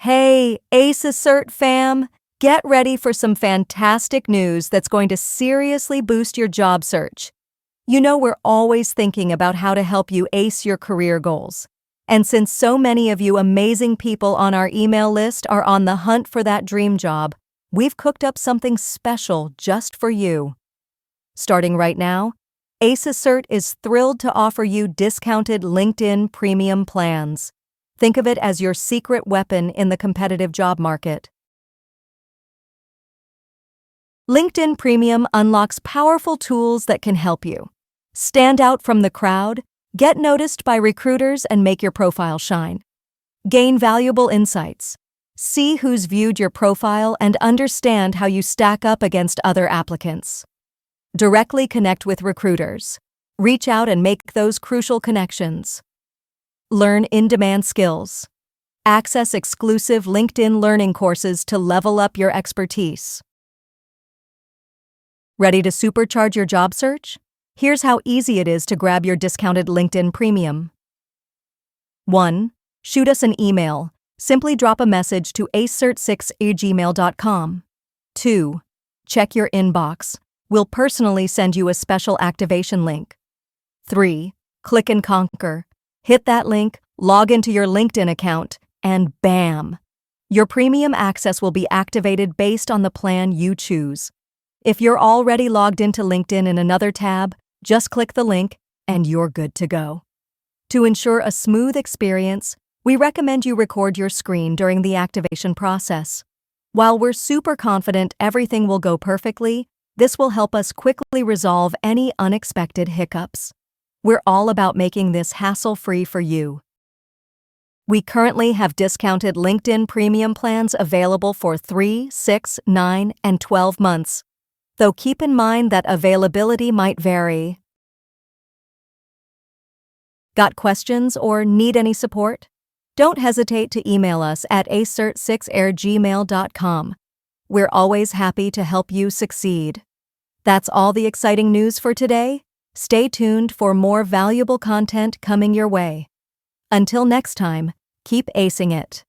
Hey, Ace Assert fam! Get ready for some fantastic news that's going to seriously boost your job search. You know, we're always thinking about how to help you ace your career goals. And since so many of you amazing people on our email list are on the hunt for that dream job, we've cooked up something special just for you. Starting right now, Ace Assert is thrilled to offer you discounted LinkedIn Premium plans. Think of it as your secret weapon in the competitive job market. LinkedIn Premium unlocks powerful tools that can help you stand out from the crowd, get noticed by recruiters, and make your profile shine. Gain valuable insights. See who's viewed your profile and understand how you stack up against other applicants. Directly connect with recruiters. Reach out and make those crucial connections. Learn in-demand skills. Access exclusive LinkedIn learning courses to level up your expertise. Ready to supercharge your job search? Here's how easy it is to grab your discounted LinkedIn Premium. 1. Shoot us an email. Simply drop a message to acert6@gmail.com. 2. Check your inbox. We'll personally send you a special activation link. 3. Click and conquer. Hit that link, log into your LinkedIn account, and bam! Your premium access will be activated based on the plan you choose. If you're already logged into LinkedIn in another tab, just click the link and you're good to go. To ensure a smooth experience, we recommend you record your screen during the activation process. While we're super confident everything will go perfectly, this will help us quickly resolve any unexpected hiccups. We're all about making this hassle-free for you. We currently have discounted LinkedIn Premium plans available for 3, 6, 9, and 12 months, though keep in mind that availability might vary. Got questions or need any support? Don't hesitate to email us at acert6@gmail.com. We're always happy to help you succeed. That's all the exciting news for today. Stay tuned for more valuable content coming your way. Until next time, keep acing it.